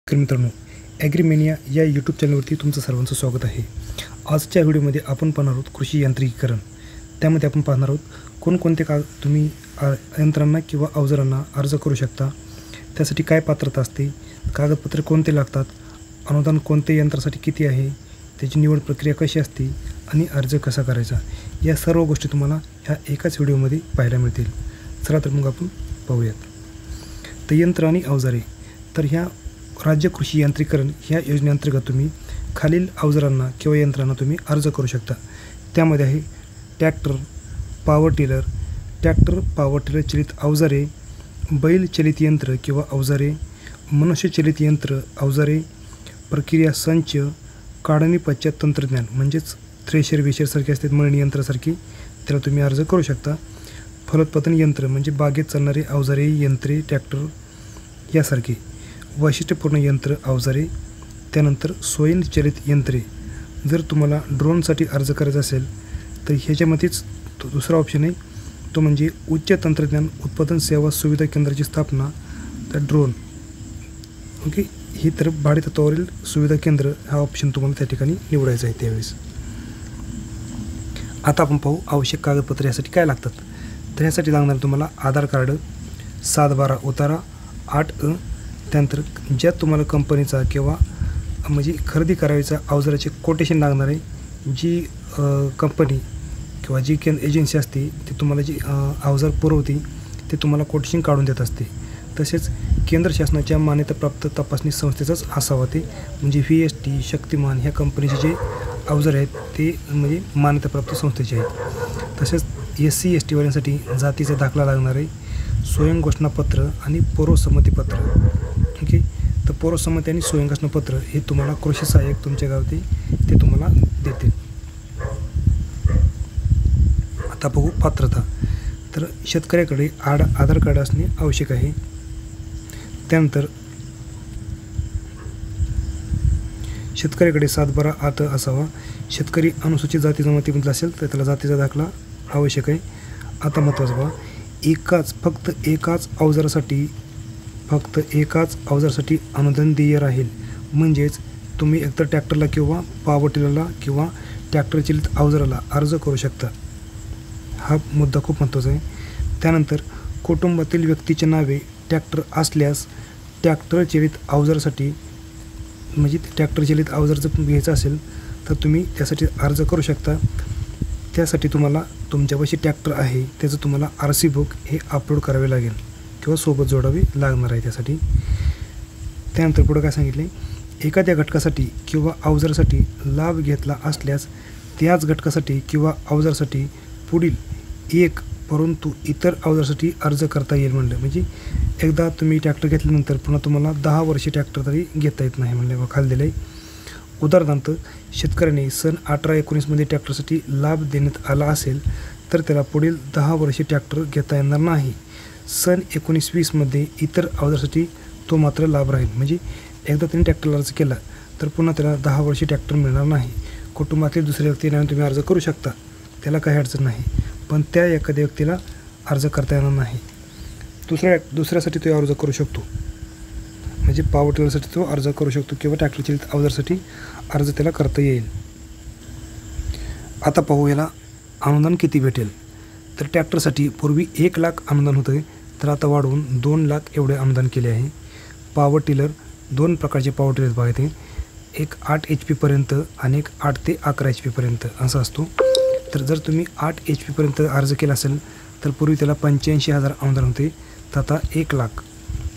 तर मित्रांनो, ॲग्रीमेनिया या यूट्यूब चॅनलवरती तुमचं सर्वांचं स्वागत आहे. आजच्या व्हिडिओमध्ये आपण पाहणार आहोत कृषी यांत्रिकीकरण. त्यामध्ये आपण पाहणार आहोत कोणकोणते तुम्ही यंत्रांना किंवा अवजारांना अर्ज करू शकता, त्यासाठी काय पात्रता असते, कागदपत्रे कोणते लागतात, अनुदान कोणत्या यंत्रासाठी किती आहे, त्याची निवड प्रक्रिया कशी असते आणि अर्ज कसा करायचा, या सर्व गोष्टी तुम्हाला ह्या एकाच व्हिडिओमध्ये पाहायला मिळतील. चला तर मग आपण पाहूयात. तर यंत्र आणि अवजारे. तर ह्या राज्य कृषी यांत्रिकीकरण ह्या योजनेअंतर्गत तुम्ही खालील अवजारांना किंवा यंत्रांना तुम्ही अर्ज करू शकता. त्यामध्ये आहे ट्रॅक्टर, पॉवर टिलर चलित अवजारे, बैल चलित यंत्र किंवा अवजारे, मनुष्य चलित यंत्र अवजारे, प्रक्रिया संच, काढणी पश्चात तंत्रज्ञान म्हणजेच थ्रेशर विशेषसारखे असतात, मळणी यंत्रासारखी, त्याला तुम्ही अर्ज करू शकता. फलोत्पादन यंत्र म्हणजे बागेत चालणारे अवजारे, यंत्रे, ट्रॅक्टर यासारखे. वैशिष्ट्यपूर्ण यंत्र अवजारे. त्यानंतर स्वयंचलित यंत्रे. जर तुम्हाला ड्रोनसाठी अर्ज करायचा असेल तर ह्याच्यामध्येच दुसरा ऑप्शन आहे, तो म्हणजे उच्च तंत्रज्ञान उत्पादन सेवा सुविधा केंद्राची स्थापना. तर ड्रोन ओके, ही तर भाडेतत्वावरील सुविधा केंद्र हा ऑप्शन तुम्हाला त्या ठिकाणी निवडायचा आहे त्यावेळेस. आता आपण पाहू आवश्यक कागदपत्रे यासाठी काय लागतात. तर यासाठी लागणार तुम्हाला आधार कार्ड, 7/12 उतारा, 8 त्यानंतर ज्या तुम्हाला कंपनीचा किंवा म्हणजे खरेदी करायचा अवजाराचे कोटेशन लागणार आहे. जी कंपनी किंवा जी एजन्सी असते ती तुम्हाला जी अवजार पुरवते ते तुम्हाला कोटेशन काढून देत असते. तसेच केंद्र शासनाच्या मान्यताप्राप्त तपासणी संस्थेचाच असावा ते, म्हणजे VST, शक्तिमान ह्या कंपनीचे जे अवजार आहेत ते म्हणजे मान्यताप्राप्त संस्थेचे आहेत. तसेच SC ST वाल्यांसाठी जातीचा दाखला लागणार आहे, स्वयंघोषणापत्र आणि पूर्वसंमतीपत्र. ओके, तर पूर्वसंमती आणि स्वयंघोषणापत्र हे तुम्हाला कृषी सहाय्यक तुमच्या गावात ते तुम्हाला देतील. आता बघू पात्रता. तर शेतकऱ्याकडे आधार कार्ड असणे आवश्यक आहे. त्यानंतर शेतकऱ्याकडे 7/12 आत असावा. शेतकरी अनुसूचित जाती जमातीमधला असेल तर त्याला जातीचा दाखला आवश्यक आहे. आता महत्त्वाचं पहा, फक्त एकाच अवजारासाठी अनुदान देय राहील. म्हणजेच तुम्ही एकतर ट्रॅक्टरला किंवा पॉवर टिलरला किंवा ट्रॅक्टर चलित अवजाराला अर्ज करू शकता. हा मुद्दा खूप महत्त्वाचा आहे. त्यानंतर कुटुंबातील व्यक्तीचे नावे ट्रॅक्टर असल्यास ट्रॅक्टर चलित अवजारासाठी म्हणजे ट्रॅक्टर चलित अवजार जर घ्यायचं असेल तर तुम्ही त्यासाठी अर्ज करू शकता. त्यासाठी तुम्हाला तुमच्यापाशी ट्रॅक्टर आहे त्याचं तुम्हाला RC बुक हे अपलोड करावे लागेल किंवा सोबत जोडावी लागणार आहे त्यासाठी. त्यानंतर पुढं काय सांगितले, एखाद्या घटकासाठी किंवा अवजारासाठी लाभ घेतला असल्यास त्याच घटकासाठी किंवा अवजारासाठी पुढील एक परंतु इतर अवजारासाठी अर्ज करता येईल म्हणलं. म्हणजे एकदा तुम्ही ट्रॅक्टर घेतल्यानंतर पुन्हा तुम्हाला 10 वर्षे ट्रॅक्टर तरी घेता येत नाही म्हणलं खाली दिलं आहे. उदाहरणार्थ शेतकऱ्याने सन 18-19 ट्रॅक्टरसाठी लाभ देण्यात आला असेल तर त्याला पुढील 10 वर्षे ट्रॅक्टर घेता येणार नाही. सन 19-20 इतर अवजारासाठी तो मात्र लाभ राहील. म्हणजे एकदा त्यांनी ट्रॅक्टर अर्ज केला तर पुन्हा त्याला 10 वर्षे ट्रॅक्टर मिळणार नाही. कुटुंबातील दुसऱ्या व्यक्तीने तुम्ही अर्ज करू शकता, त्याला काही अडचण नाही, पण त्या एखाद्या व्यक्तीला अर्ज करता येणार नाही. दुसऱ्यासाठी तो अर्ज करू शकतो, म्हणजे पॉवर टिलरसाठी तो अर्ज करू शकतो किंवा ट्रॅक्टर चलित अवजारासाठी अर्ज त्याला करता येईल. आता पाहू याला अनुदान किती भेटेल. तर ट्रॅक्टरसाठी पूर्वी 1 लाख अनुदान होतं, तर आता वाढवून 2 लाख एवढे अनुदान केले आहे. पॉवर टिलर 2 प्रकारचे पॉवर टिलर बघायचे, एक 8 HP पर्यंत आणि एक 8 ते 11 HP पर्यंत असा असतो. तर जर तुम्ही 8 HP पर्यंत अर्ज केला असेल तर पूर्वी त्याला 85,000 अनुदान होते, तर आता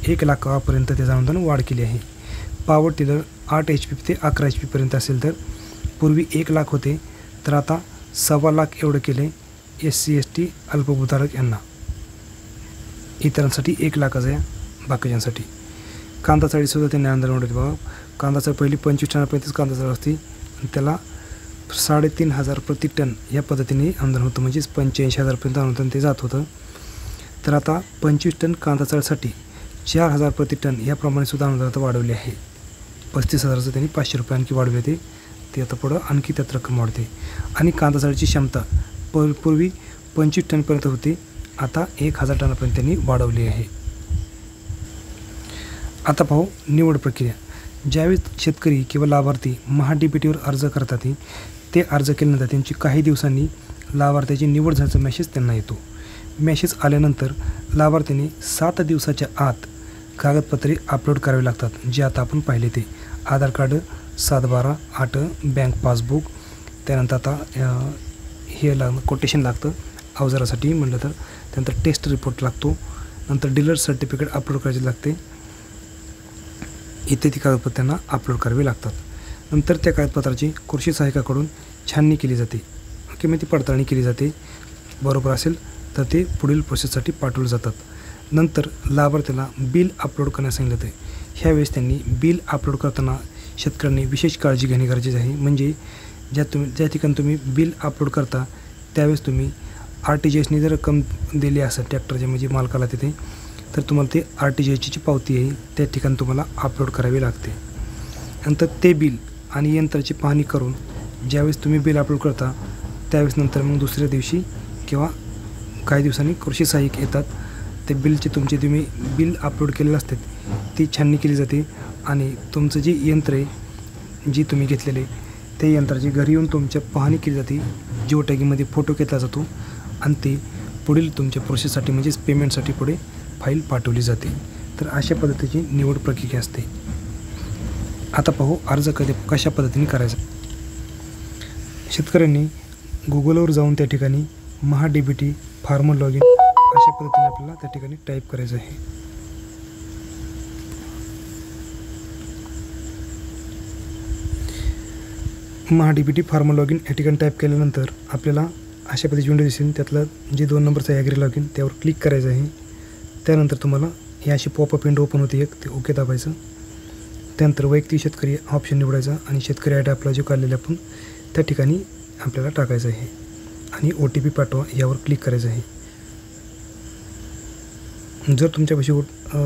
1 लाखापर्यंत त्याचं अनुदान वाढ केली आहे. पॉवर टिलर 8 HP ते 11 HP पर्यंत असेल तर पूर्वी 1 लाख होते, तर आता 1.25 लाख एवढं केले. SC ST अल्पभूधारक यांना, इतरांसाठी 1 लाखाचं आहे बाकीच्यांसाठी. कांदा चाळीसुद्धा त्यांनी अनुदान वाढवले. बघा, कांदा चाळ पहिली 25 टनापर्यंतच कांदा चाळ असते आणि त्याला 3,500 प्रति टन या पद्धतीने अनुदान होतं, म्हणजेच 85,000पर्यंत अनुदान ते जात होतं. तर आता 25 टन कांदा चाळसाठी 4,000 प्रति टन याप्रमाणे सुद्धा अनुदान आता वाढवले आहे. 35,000चं त्यांनी 500 रुपये आणखी वाढवले ते आता पुढं आणखी त्यात रक्कम वाढते. आणि कांदा चाळीची क्षमता पूर्वी 25 टनपर्यंत होती, आता 1,000 टनापर्यंत त्यांनी वाढवली आहे. आता पाहू निवड प्रक्रिया. ज्यावेळेस शेतकरी किंवा लाभार्थी महा-डी-बी-टीवर अर्ज करतात ते अर्ज केल्यानंतर त्यांची काही दिवसांनी लाभार्थ्याची निवड झाल्याचा मेसेज त्यांना येतो. मेसेज आल्यानंतर लाभार्थीने 7 दिवसाच्या आत कागदपत्रे अपलोड करावी लागतात, जे आता आपण पाहिले ते आधार कार्ड, 7/12, 8 बँक पासबुक, त्यानंतर आता हे कोटेशन लागतं अवजारासाठी म्हटलं तर, त्यानंतर टेस्ट रिपोर्ट लागतो, नंतर डीलर सर्टिफिकेट अपलोड करायचे लागते, इत्यादी कागदपत्र त्यांना अपलोड करावे लागतात. नंतर त्या कागदपत्राची कृषी सहाय्यकाकडून छाननी केली जाते किंवा ती पडताळणी केली जाते. बरोबर असेल तर ते पुढील प्रोसेससाठी पाठवले जातात. नंतर लाभार्थ्याला बिल अपलोड करण्यास सांगितलं जाते. ह्यावेळेस त्यांनी बिल अपलोड करताना शेतकऱ्यांनी विशेष काळजी घेणे गरजेचे आहे. म्हणजे ज्या ठिकाणी तुम्ही बिल अपलोड करता त्यावेळेस तुम्ही RTGSने जर रक्कम दिली असेल ट्रॅक्टरच्या म्हणजे मालकाला तिथे, तर तुम्हाला ते RTGSची पावती आहे त्या ठिकाणी तुम्हाला अपलोड करावी लागते. नंतर ते बिल आणि यंत्राची पाहणी करून ज्यावेळेस तुम्ही बिल अपलोड करता त्यावेळेस नंतर मग दुसऱ्या दिवशी किंवा काही दिवसांनी कृषी सहाय्यक येतात. ते तुम्ही बिल अपलोड केलेलं असते ती छाननी केली जाते आणि तुमचं जे यंत्र आहे जी तुम्ही घेतलेले ते यंत्राची घरी येऊन तुमच्या पाहणी केली जाते. जिओ टॅगिंगमध्ये फोटो घेतला जातो आणि ते पुढील तुमच्या प्रोसेससाठी म्हणजेच पेमेंटसाठी पुढे फाईल पाठवली जाते. तर अशा पद्धतीची निवड प्रक्रिया असते. आता पाहू अर्ज कशा पद्धतीने करायचा. शेतकऱ्यांनी गुगलवर जाऊन त्या ठिकाणी महा-डी-बी-टी फार्मर लॉग इन अशा पद्धतीने आपल्याला त्या ठिकाणी टाईप करायचं आहे. महा-डी-बी-टी फार्मर लॉग इन या ठिकाणी टाईप केल्यानंतर आपल्याला अशा पद्धतीची विंडो दिसेल. त्यातलं जे 2 नंबरचं ॲग्री लॉग इन त्यावर क्लिक करायचं आहे. त्यानंतर तुम्हाला ही अशी पॉपअप विंडो ओपन होते एक, ते ओके दाबायचं. त्यानंतर वैयक्तिक शेतकरी ऑप्शन निवडायचा आणि शेतकरी आय डी आपला जो काढलेला आपण त्या ठिकाणी आपल्याला टाकायचं आहे आणि OTP पाठवा यावर क्लिक करायचं आहे. जर तुमच्यापाशी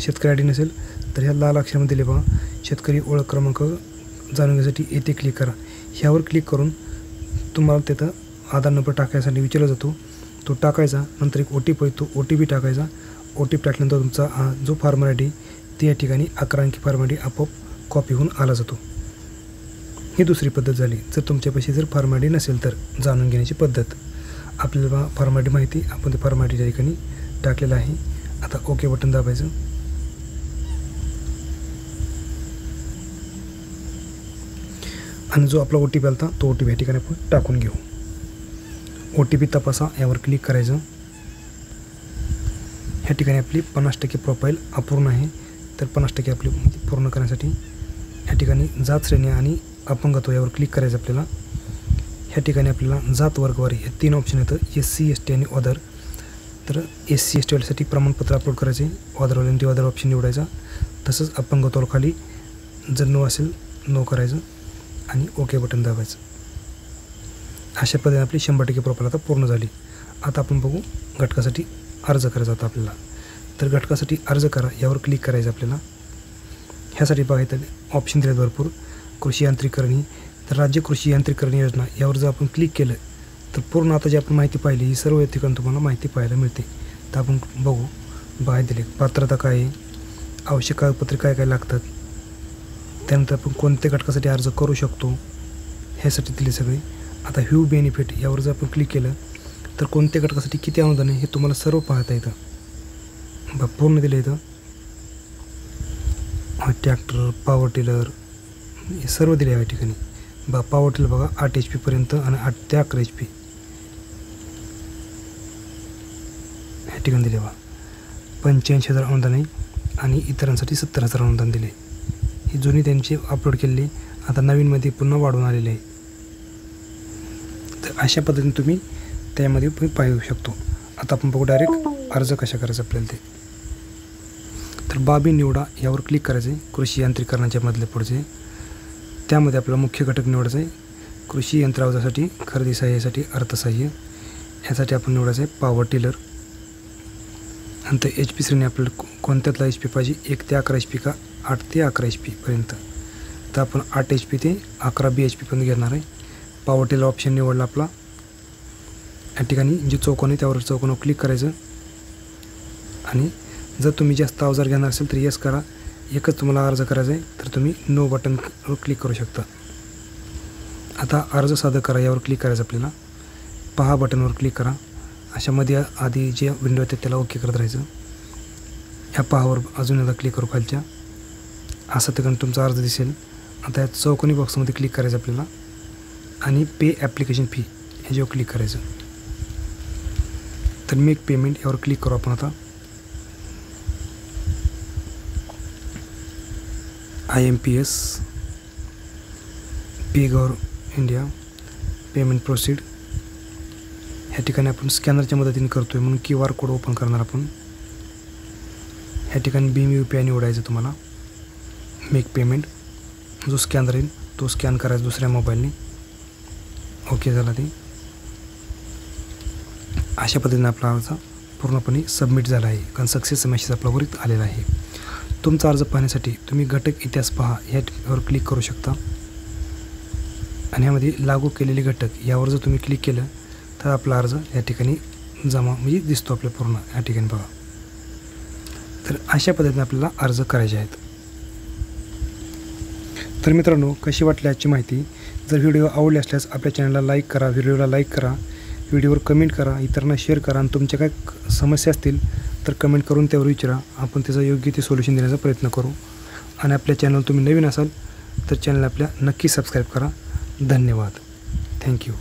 शेतकरी आय डी नसेल तर ह्या लाल अक्षरामध्ये लिहा शेतकरी ओळख क्रमांक जाणून घेण्यासाठी येथे क्लिक करा. ह्यावर क्लिक करून तुम्हाला तिथं आधार नंबर टाकायसाठी विचारला जातो, तो टाकायचा. नंतर एक OTP येतो, OTP टाकायचा. OTP टाकल्यानंतर तुमचा जो फार्मर आय डी ते या ठिकाणी 11 अंकी फार्मर आय डी आपोआप कॉपी होऊन आला जातो. ही दुसरी पद्धत झाली. जर तुमच्यापाशी जर फार्मर आय डी नसेल तर जाणून घेण्याची पद्धत. आपल्याला फार्मर आय डी माहिती, आपण ते फार्मर आय डी त्या ठिकाणी टाकलेलं आहे. आता ओके बटन दाबायचं. आणि जो आपला OTP आला तो OTP या ठिकाणी आपण टाकून घेऊ. OTP तपासा यावर क्लिक करायचं. ह्या ठिकाणी आपली 50% प्रोफाईल अपूर्ण आहे, तर 50% आपली पूर्ण करण्यासाठी ह्या ठिकाणी जात श्रेणी आणि अपंगत्व यावर क्लिक करायचं आपल्याला. ह्या ठिकाणी आपल्याला जात वर्गवारी हे 3 ऑप्शन येतं, SC ST आणि अदर. तर SC ST वाल्यासाठी प्रमाणपत्र अपलोड करायचे, अदरवाल्यांनी अदर ऑप्शन निवडायचा. तसंच अपंगत्वावर खाली जर नो असेल नो करायचं आणि ओके बटन दाबायचं. अशा पद्धतीने आपली 100% प्रोफाईल आता पूर्ण झाली. आता आपण बघू घटकासाठी अर्ज करायचा होता आपल्याला. तर घटकासाठी अर्ज करा यावर क्लिक करायचं आपल्याला. ह्यासाठी बघायचं ऑप्शन दिले भरपूर. कृषी यांत्रिकरणी, तर राज्य कृषी यांत्रिकरणी योजना यावर जर आपण क्लिक केलं तर पूर्ण आता जी आपण माहिती पाहिली ही सर्व या ठिकाणी तुम्हाला माहिती पाहायला मिळते. तर आपण बघू बाहेर दिले पात्रता काय आहे, आवश्यक कागदपत्रे काय काय लागतात, त्यानंतर आपण कोणत्या घटकासाठी अर्ज करू शकतो ह्यासाठी दिले सगळे. आता व्ह्यू बेनिफिट यावर जर आपण क्लिक केलं तर कोणत्या घटकासाठी किती अनुदान आहे हे तुम्हाला सर्व पाहता येतं. पूर्ण दिलं येतं. ट्रॅक्टर, पॉवर टिलर हे सर्व दिले आहे या ठिकाणी. पॉवर टिलर बघा 8 HP पर्यंत आणि 8 ते 11 HP ह्या ठिकाणी दिले बघा. 85,000 अनुदान आहे आणि इतरांसाठी 70,000 अनुदान दिले. ही जुनी त्यांची अपलोड केलेली, आता नवीनमध्ये पुन्हा वाढवून आलेले आहे. तर अशा पद्धतीने तुम्ही त्यामध्ये पण पाहू शकतो. आता आपण बघू डायरेक्ट अर्ज कशा करायचा आपल्याला ते. तर बाबी निवडा यावर क्लिक करायचं आहे. कृषी यांत्रिकरणाच्या मधले पुढचे त्यामध्ये आपला मुख्य घटक निवडायचा आहे. कृषी यंत्र अवजारासाठी खरेदी सहाय्यासाठी अर्थसहाय्य ह्यासाठी आपण निवडायचं आहे पॉवर टिलर. नंतर HP श्रेणी आपल्याला कोणत्यातला HP पाहिजे, 1 ते 11 HP का 8 ते 11 HP पर्यंत. तर आपण 8 HP ते 11 BHP पर्यंत घेणार आहे. पॉवर टिलर ऑप्शन निवडला आपला. या ठिकाणी जे चौकोन आहे त्यावर चौकोनावर क्लिक करायचं आणि जर तुम्ही जास्त अवजार घेणार असेल तर यस करा, एकच तुम्हाला अर्ज करायचा आहे तर तुम्ही नो बटनवर क्लिक करू शकता. आता अर्ज सादर करा यावर क्लिक करायचं आपल्याला. पहा बटनवर क्लिक करा. अशामध्ये आधी जे विंडो येते त्याला ओके करत राहायचं. ह्या पहावर अजून एकदा क्लिक करू खालच्या. असा ठिकाणी तुमचा अर्ज दिसेल. आता या चौकोनी बॉक्समध्ये क्लिक करायचं आपल्याला आणि पे ॲप्लिकेशन फी ह्याच्यावर क्लिक करायचं. तर मेक पेमेंट यावर क्लिक करू आपण. आता IMPS पे गव्हर इंडिया पेमेंट प्रोसीड ह्या ठिकाणी आपण स्कॅनरच्या मदतीने करतो आहे म्हणून QR कोड ओपन करणार आपण. ह्या ठिकाणी भीम UPI निवडायचं तुम्हाला. मेक पेमेंट जो स्कॅनर येईल तो स्कॅन करायचा दुसऱ्या मोबाईलने. ओके झाला ते. अशा पद्धतीने आपला अर्ज पूर्णपणे सबमिट झाला आहे कारण सक्सेस मेसेज आपला वरती आलेला आहे. तुमचा अर्ज पाहण्यासाठी तुम्ही घटक इतिहास पहा ह्यावर क्लिक करू शकता आणि ह्यामध्ये लागू केलेले घटक यावर जर तुम्ही क्लिक केलं तर आपला अर्ज या ठिकाणी जमा म्हणजे दिसतो आपल्या पूर्ण या ठिकाणी बघा. तर अशा पद्धतीने आपल्याला अर्ज करायचे आहेत. तर मित्रांनो, कशी वाटली आजची माहिती? जर व्हिडिओ आवडले असल्यास आपल्या चॅनलला लाईक करा, व्हिडिओला लाईक करा, व्हिडिओवर कमेंट करा, इतरांना शेअर करा आणि तुमच्या काय समस्या असतील तर कमेंट करून त्यावर विचारा. आपण त्याचं योग्य ते सोल्युशन देण्याचा प्रयत्न करू. आणि आपल्या चॅनलवर तुम्ही नवीन असाल तर चॅनल आपल्या नक्की सबस्क्राईब करा. धन्यवाद. थँक्यू.